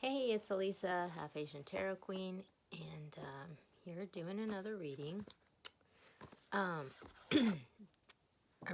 Hey, it's Elisa, Half Asian Tarot Queen, and here doing another reading. A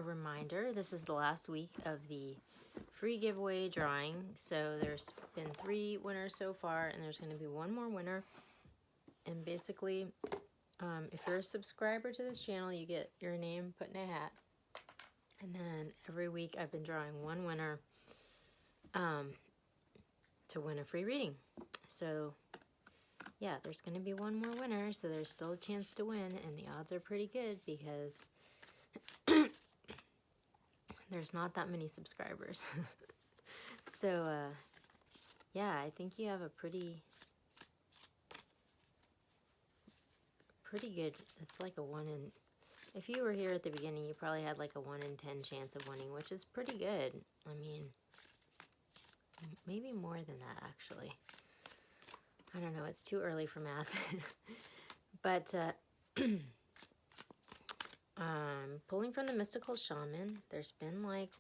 reminder, this is the last week of the free giveaway drawing, so there's been 3 winners so far, and there's going to be 1 more winner. And basically, if you're a subscriber to this channel, you get your name put in a hat. And then every week I've been drawing 1 winner to win a free reading. So yeah, there's going to be 1 more winner, so there's still a chance to win, and the odds are pretty good because there's not that many subscribers. So, yeah, I think you have a pretty good, it's like a 1 in, if you were here at the beginning, you probably had like a 1 in 10 chance of winning, which is pretty good. I mean, maybe more than that, actually. I don't know, it's too early for math. But, pulling from the Mystical Shaman, there's been like,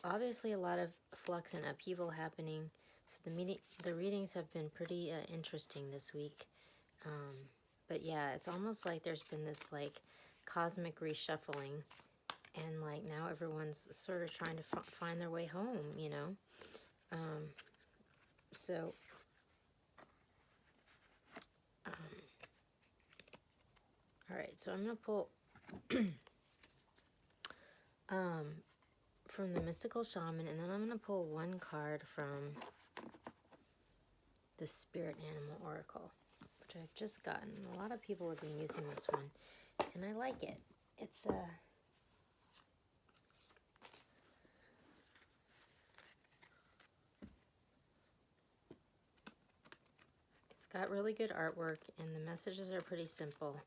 obviously a lot of flux and upheaval happening. So the readings have been pretty interesting this week. But yeah, it's almost like there's been this like cosmic reshuffling, and like now everyone's sort of trying to find their way home, you know? So all right, so I'm gonna pull from the Mystical Shaman, and then I'm gonna pull 1 card from the Spirit Animal Oracle, which I've just gotten. A lot of people have been using this one, and I like it. It's got really good artwork, and the messages are pretty simple.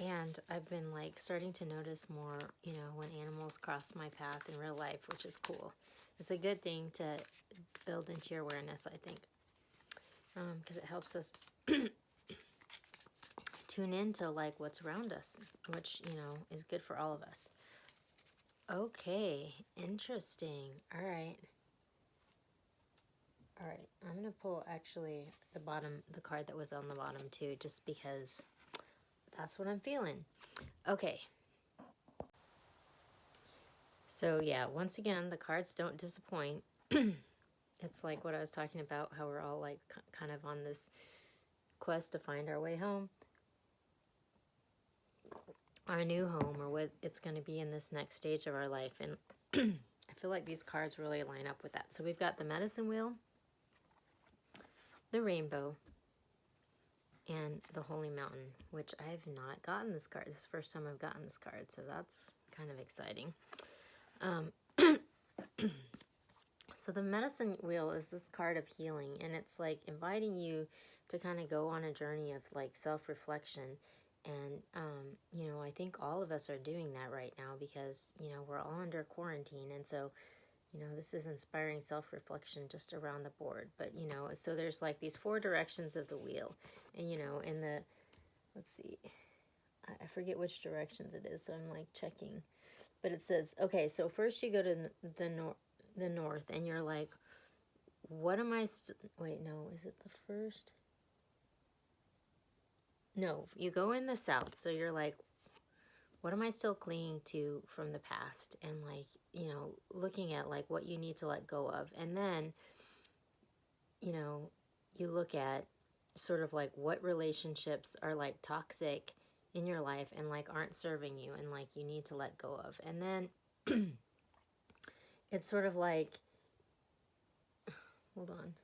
And I've been like starting to notice more, you know, when animals cross my path in real life, which is cool. It's a good thing to build into your awareness, I think, because it helps us tune into like what's around us, which, you know, is good for all of us. Okay, interesting. All right, I'm gonna pull actually the card that was on the bottom too, just because that's what I'm feeling. Okay. So yeah, once again, the cards don't disappoint. It's like what I was talking about, how we're all like kind of on this quest to find our way home, our new home, or what it's going to be in this next stage of our life. And I feel like these cards really line up with that. So we've got the Medicine Wheel, the Rainbow, and the Holy Mountain, which I've not gotten this card. This is the first time I've gotten this card, so that's kind of exciting. So the Medicine Wheel is this card of healing, and it's like inviting you to kind of go on a journey of like self-reflection. And, you know, I think all of us are doing that right now because, you know, we're all under quarantine. And so, you know, this is inspiring self-reflection just around the board. But, you know, so there's like these 4 directions of the wheel. And, you know, in the, let's see, I forget which directions it is, so I'm like checking. But it says, okay, so first you go to the north, and you're like, what am I, wait, no, is it the first? No, you go in the south, so you're like, what am I still clinging to from the past? And like, you know, looking at like what you need to let go of. And then, you know, you look at sort of like what relationships are like toxic in your life and like aren't serving you and like you need to let go of. And then it's sort of like, hold on.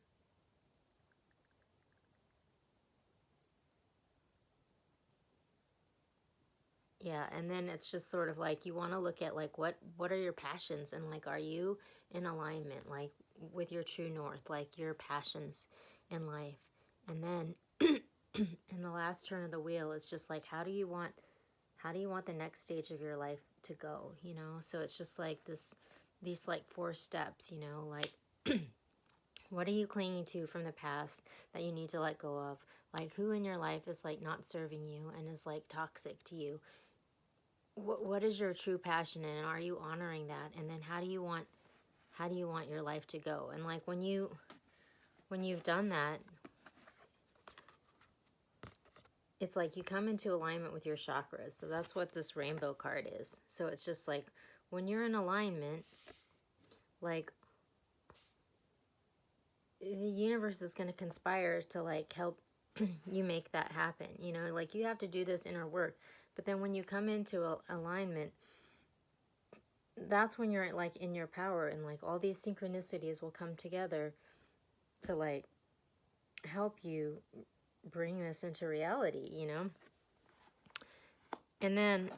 Yeah, and then it's just sort of like you want to look at like what are your passions, and like are you in alignment like with your true north, like your passions in life. And then in the last turn of the wheel, it's just like how do you want the next stage of your life to go, you know? So it's just like these like 4 steps, you know, like what are you clinging to from the past that you need to let go of? Like who in your life is like not serving you and is like toxic to you? What is your true passion, and are you honoring that? And then how do you want how do you want your life to go? And like when you've done that, it's like you come into alignment with your chakras. So that's what this rainbow card is. So it's just like when you're in alignment, like the universe is going to conspire to like help you make that happen. You know, like you have to do this inner work. But then when you come into alignment, that's when you're like in your power, and like all these synchronicities will come together to like help you bring this into reality, you know? And then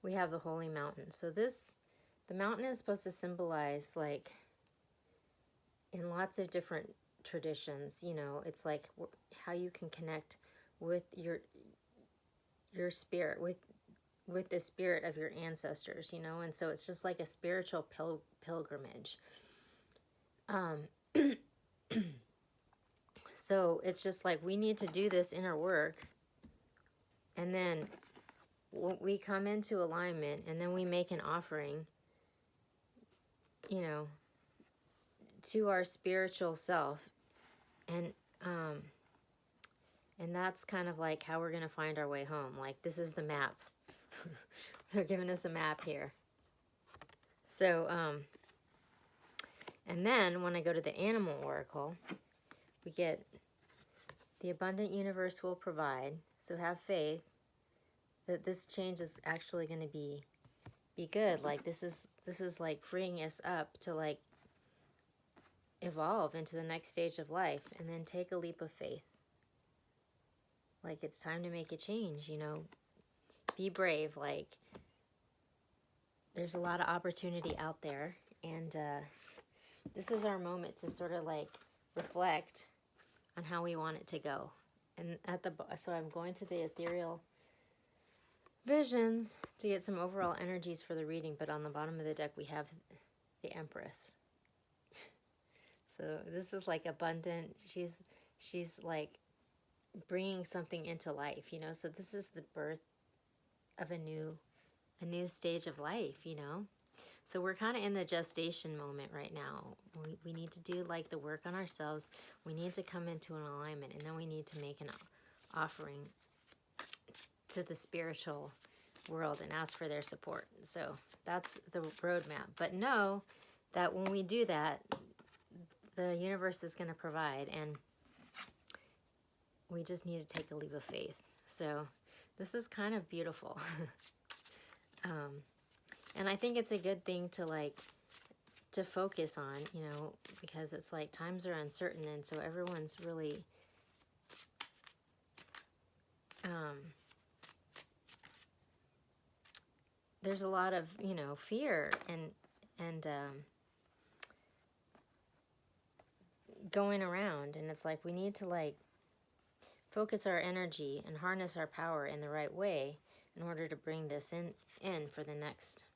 we have the holy mountain. So the mountain is supposed to symbolize, like, in lots of different traditions, you know, it's like how you can connect with your spirit, with the spirit of your ancestors, you know? And so it's just like a spiritual pilgrimage. So it's just like we need to do this inner work, and then we come into alignment, and then we make an offering, you know, to our spiritual self. And that's kind of like how we're going to find our way home. Like, this is the map. They're giving us a map here. So, and then when I go to the animal oracle, we get the abundant universe will provide. So have faith that this change is actually going to be good. Like, this is like freeing us up to like evolve into the next stage of life, and then take a leap of faith. Like, it's time to make a change, you know. Be brave. Like, there's a lot of opportunity out there, and this is our moment to sort of like reflect on how we want it to go. And so I'm going to the ethereal visions to get some overall energies for the reading, but on the bottom of the deck we have the Empress. So this is like abundant. She's like bringing something into life, you know. So this is the birth of a new stage of life, you know. So we're kind of in the gestation moment right now. We need to do like the work on ourselves. We need to come into an alignment, and then we need to make an offering to the spiritual world and ask for their support. So that's the roadmap. But know that when we do that, the universe is going to provide, and we just need to take a leap of faith. So this is kind of beautiful. And I think it's a good thing to like to focus on, you know, because it's like times are uncertain, and so everyone's really there's a lot of, you know, fear and going around, and it's like we need to like focus our energy and harness our power in the right way in order to bring this in for the next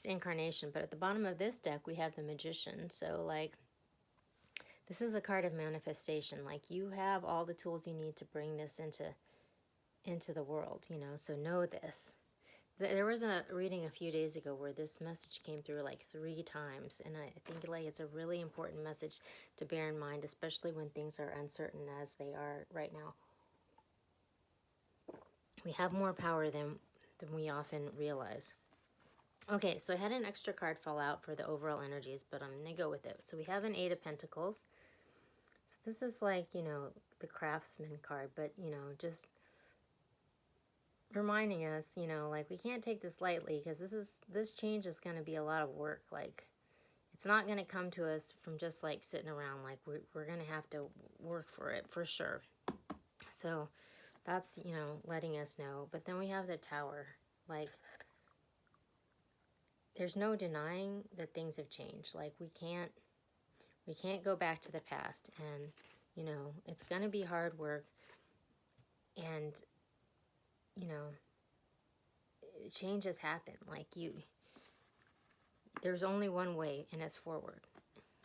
incarnation. But at the bottom of this deck we have the Magician. So like, this is a card of manifestation. Like, you have all the tools you need to bring this into the world, you know. So know this. There was a reading a few days ago where this message came through like 3 times, and I think like it's a really important message to bear in mind, especially when things are uncertain as they are right now. We have more power than we often realize. Okay, so I had an extra card fall out for the overall energies, but I'm going to go with it. So we have an 8 of Pentacles. So this is like, you know, the craftsman card, but, you know, just reminding us, you know, like, we can't take this lightly, because this change is going to be a lot of work. Like, it's not going to come to us from just like sitting around. Like, we're going to have to work for it for sure. So that's, you know, letting us know. But then we have the Tower. Like, there's no denying that things have changed. Like, we can't go back to the past, and, you know, it's going to be hard work, and, you know, changes happen. Like, there's only one way, and it's forward.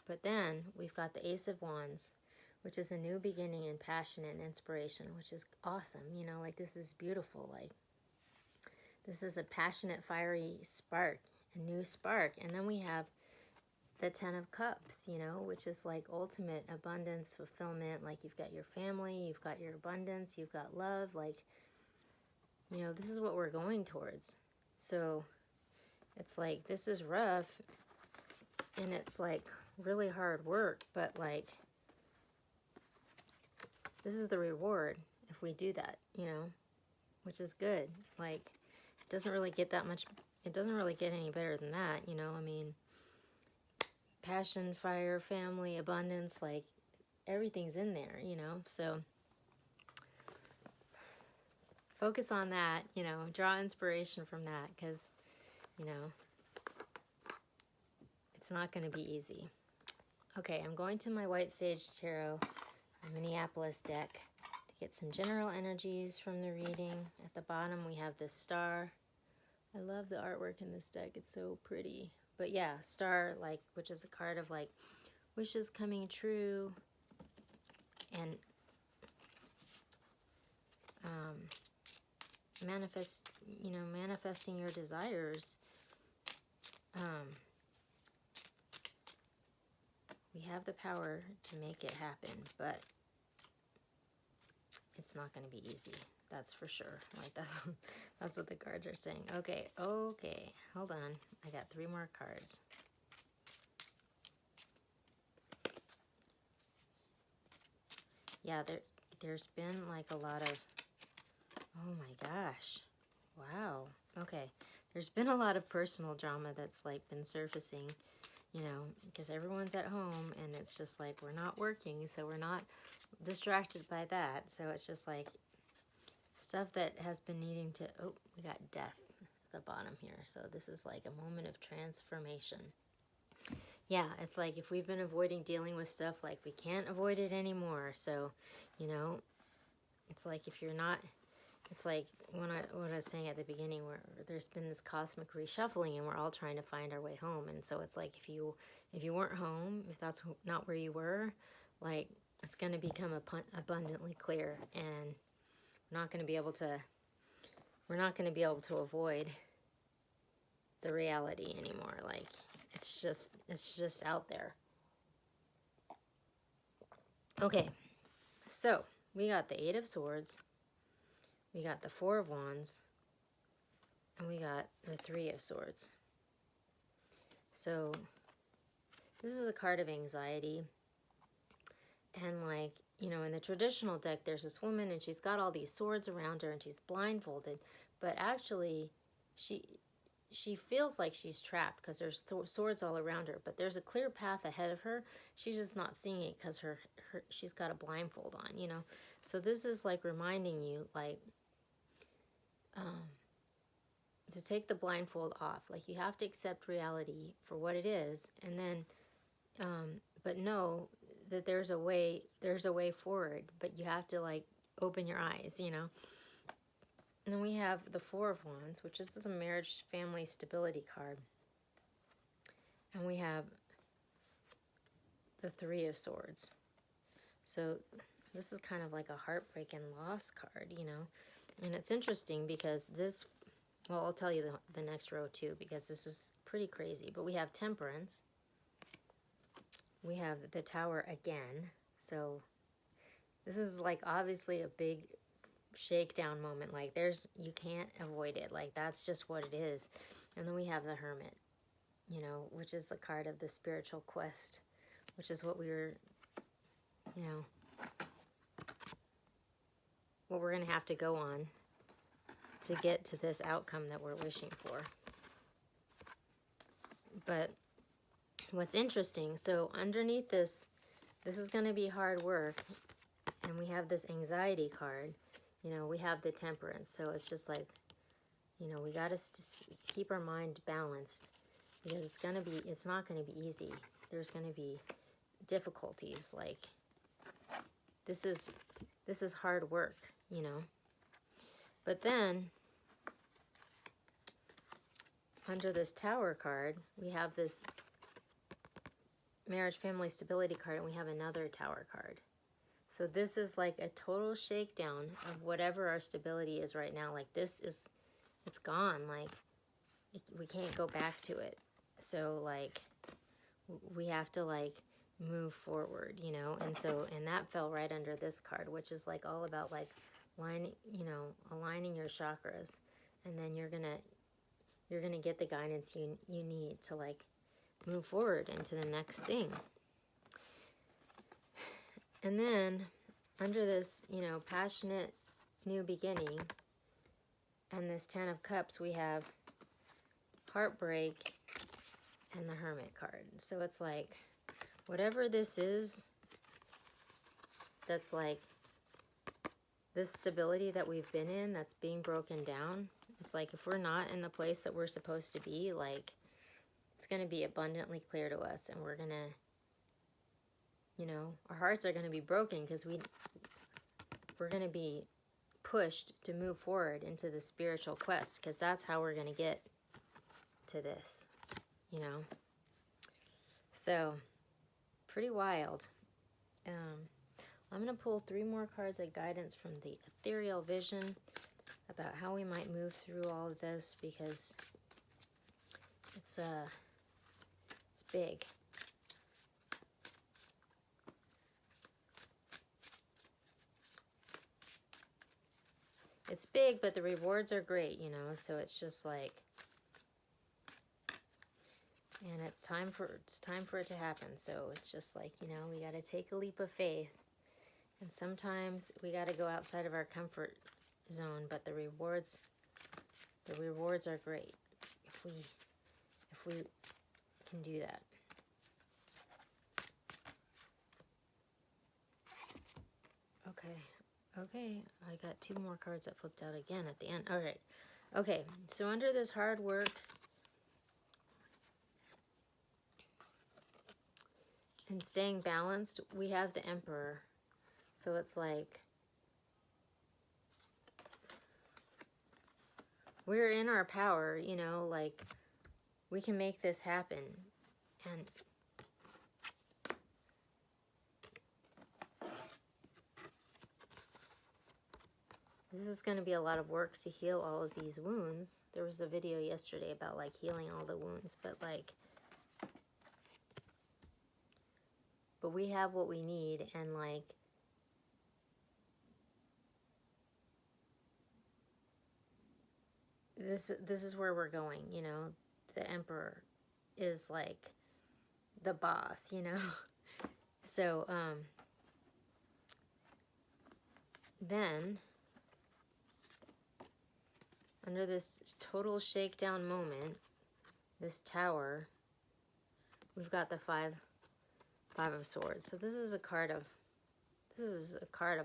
But then we've got the Ace of Wands, which is a new beginning and passion and inspiration, which is awesome. You know, like, this is beautiful. Like, this is a passionate, fiery spark a new spark. And then we have the 10 of Cups, you know, which is like ultimate abundance, fulfillment. Like you've got your family, you've got your abundance, you've got love. Like, you know, this is what we're going towards. So it's like, this is rough and it's like really hard work, but like, this is the reward if we do that, you know, which is good. Like, it doesn't really get that much, it doesn't really get any better than that, you know, I mean, passion, fire, family, abundance, like everything's in there, you know, so focus on that, you know, draw inspiration from that, because, you know, it's not going to be easy. Okay, I'm going to my White Sage Tarot Minneapolis deck to get some general energies from the reading. At the bottom we have this star. I love the artwork in this deck, it's so pretty. But yeah, star, like, which is a card of like wishes coming true, and manifesting your desires. We have the power to make it happen, but it's not going to be easy. That's for sure. Like, that's what the cards are saying. Okay, hold on. I got 3 more cards. Yeah, there's been like a lot of, oh my gosh, wow. Okay, there's been a lot of personal drama that's like been surfacing, you know, because everyone's at home and it's just like we're not working, so we're not distracted by that. So it's just like stuff that has been needing to, oh, we got death at the bottom here. So this is like a moment of transformation. Yeah, it's like if we've been avoiding dealing with stuff, like we can't avoid it anymore. So, you know, it's like if you're not, it's like what I was saying at the beginning, where there's been this cosmic reshuffling and we're all trying to find our way home. And so it's like if you weren't home, if that's not where you were, like it's going to become abundantly clear, and we're not going to be able to avoid the reality anymore. Like it's just out there. Okay, so we got the 8 of Swords, we got the 4 of Wands, and we got the 3 of Swords. So this is a card of anxiety. And like, you know, in the traditional deck, there's this woman and she's got all these swords around her and she's blindfolded. But actually, she feels like she's trapped because there's swords all around her. But there's a clear path ahead of her. She's just not seeing it because she's got a blindfold on, you know. So this is like reminding you, like, to take the blindfold off. Like, you have to accept reality for what it is. And then, but know that there's a way forward, but you have to like open your eyes, you know. And then we have the 4 of Wands, which is a marriage, family, stability card. And we have the 3 of Swords. So this is kind of like a heartbreak and loss card, you know. And it's interesting because this, well, I'll tell you the next row too, because this is pretty crazy. But we have Temperance. We have the Tower again. So this is like obviously a big shakedown moment. Like you can't avoid it. Like that's just what it is. And then we have the Hermit, you know, which is the card of the spiritual quest, which is what we were, you know, what we're going to have to go on to get to this outcome that we're wishing for. But what's interesting, so underneath this is going to be hard work, and we have this anxiety card, you know, we have the Temperance, so it's just like, you know, we got to keep our mind balanced, because it's not going to be easy. There's going to be difficulties, like, this is hard work, you know. But then, under this Tower card, we have this marriage, family, stability card, and we have another Tower card. So this is like a total shakedown of whatever our stability is right now. Like it's gone. Like we can't go back to it. So like we have to like move forward, you know. And so, and that fell right under this card, which is like all about like lining, you know, aligning your chakras, and then you're gonna get the guidance you need to like move forward into the next thing. And then under this, you know, passionate new beginning and this 10 of Cups, we have heartbreak and the Hermit card. So it's like whatever this is, that's like this stability that we've been in that's being broken down. It's like if we're not in the place that we're supposed to be, like it's going to be abundantly clear to us, and we're going to, you know, our hearts are going to be broken because we're going to be pushed to move forward into the spiritual quest, because that's how we're going to get to this, you know. So pretty wild. I'm going to pull 3 more cards of guidance from the ethereal vision about how we might move through all of this, because it's big. It's big, but the rewards are great, you know, so it's just like, and it's time for it to happen. So it's just like, you know, we got to take a leap of faith. And sometimes we got to go outside of our comfort zone, but the rewards are great if we can do that. Okay, I got 2 more cards that flipped out again at the end. All right. Okay, so under this hard work and staying balanced, we have the Emperor. So it's like we're in our power, you know, like we can make this happen. And this is going to be a lot of work to heal all of these wounds. There was a video yesterday about like healing all the wounds, but we have what we need, and like this is where we're going, you know. The Emperor is like the boss, you know. So then under this total shakedown moment, this Tower, we've got the Five of Swords. So this is a card of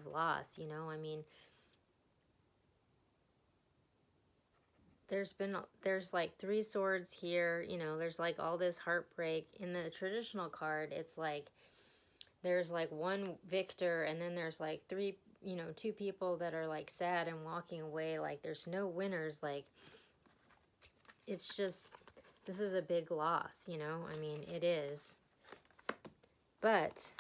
loss, you know. I mean, there's like 3 swords here, you know. There's like all this heartbreak. In the traditional card, it's like there's like 1 victor, and then there's like 3, you know, 2 people that are like sad and walking away. Like there's no winners. Like it's just, this is a big loss, you know. I mean, it is. But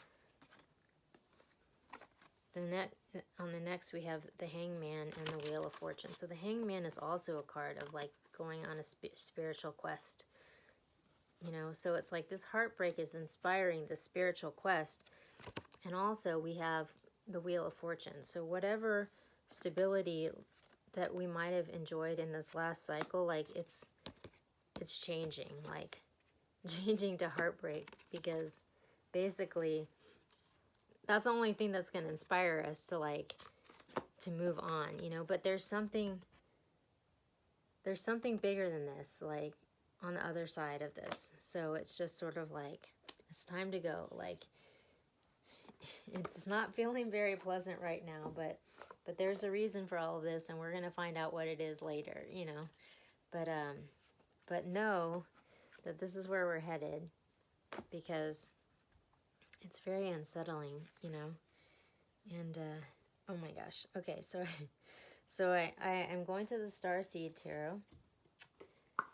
on the next we have the Hangman and the Wheel of Fortune. So the Hangman is also a card of like going on a spiritual quest, you know. So it's like this heartbreak is inspiring the spiritual quest. And also we have the Wheel of Fortune. So whatever stability that we might have enjoyed in this last cycle, like it's changing, like changing to heartbreak, because basically that's the only thing that's going to inspire us to like to move on, you know. But there's something bigger than this, like on the other side of this. So it's just sort of like it's time to go. Like it's not feeling very pleasant right now, but there's a reason for all of this, and we're going to find out what it is later, you know. But know that this is where we're headed, because it's very unsettling, you know. And oh my gosh. Okay, so I am going to the Starseed Tarot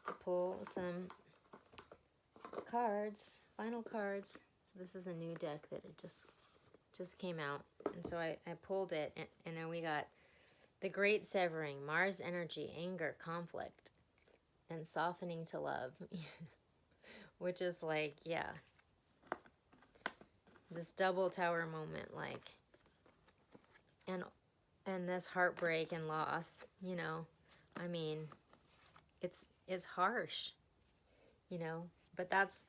to pull some cards, final cards. So this is a new deck that it just came out, and so I pulled it, and then we got the Great Severing, Mars energy, anger, conflict. and softening to love. Which is like, yeah, this double tower moment, like, and this heartbreak and loss, you know. I mean, it's harsh, you know, but that's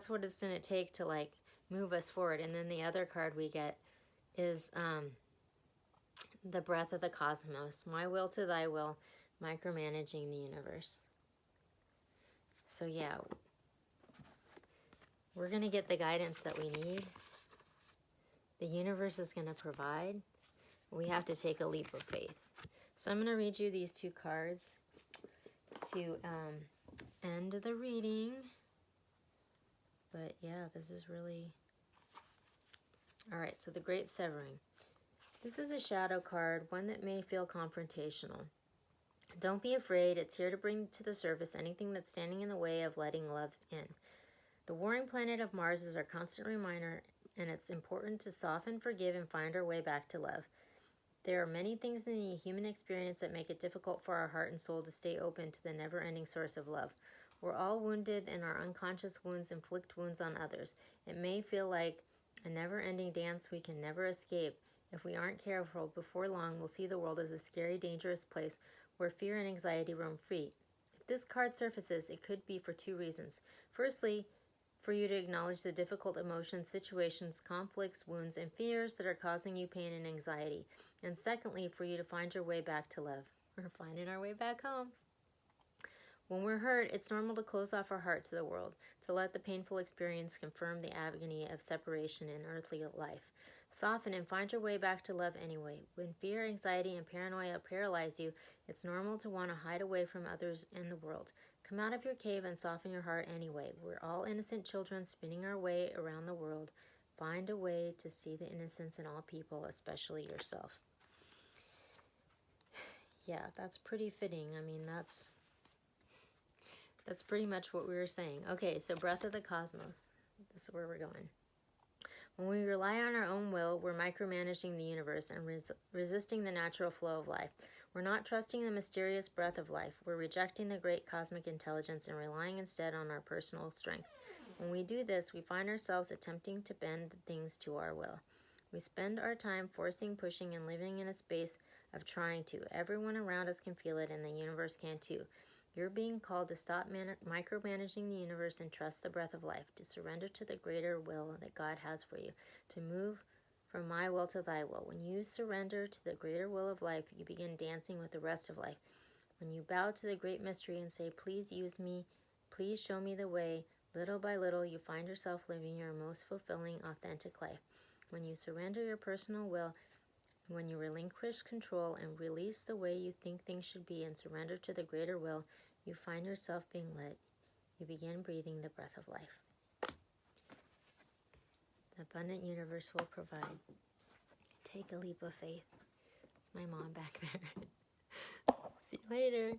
what it's going to take to like move us forward. And then the other card we get is the breath of the cosmos, my will to thy will, micromanaging the universe. So yeah, we're going to get the guidance that we need. The universe is going to provide. We have to take a leap of faith. So I'm going to read you these two cards to end the reading. But yeah, this is really... Alright, so the Great Severing. This is a shadow card, one that may feel confrontational. Don't be afraid. It's here to bring to the surface anything that's standing in the way of letting love in. The warring planet of Mars is our constant reminder, and it's important to soften, forgive, and find our way back to love. There are many things in the human experience that make it difficult for our heart and soul to stay open to the never-ending source of love. We're all wounded, and our unconscious wounds inflict wounds on others. It may feel like a never-ending dance we can never escape. If we aren't careful, before long we'll see the world as a scary, dangerous place where fear and anxiety roam free. If this card surfaces, it could be for two reasons. Firstly, for you to acknowledge the difficult emotions, situations, conflicts, wounds, and fears that are causing you pain and anxiety. And secondly, for you to find your way back to love. We're finding our way back home. When we're hurt, it's normal to close off our heart to the world, to let the painful experience confirm the agony of separation in earthly life. Soften and find your way back to love anyway. When fear, anxiety, and paranoia paralyze you, it's normal to want to hide away from others and the world. Come out of your cave and soften your heart anyway. We're all innocent children spinning our way around the world. Find a way to see the innocence in all people, especially yourself. Yeah, that's pretty fitting. I mean, that's pretty much what we were saying. Okay, so breath of the cosmos. This is where we're going. When we rely on our own will, we're micromanaging the universe and resisting the natural flow of life. We're not trusting the mysterious breath of life. We're rejecting the great cosmic intelligence and relying instead on our personal strength. When we do this, we find ourselves attempting to bend things to our will. We spend our time forcing, pushing, and living in a space of trying to. Everyone around us can feel it, and the universe can too. You're being called to stop micromanaging the universe and trust the breath of life, to surrender to the greater will that God has for you, to move from my will to thy will. When you surrender to the greater will of life, you begin dancing with the rest of life. When you bow to the great mystery and say, please use me, please show me the way, little by little you find yourself living your most fulfilling, authentic life. When you surrender your personal will, when you relinquish control and release the way you think things should be and surrender to the greater will, you find yourself being led. You begin breathing the breath of life. The abundant universe will provide. Take a leap of faith. It's my mom back there. See you later.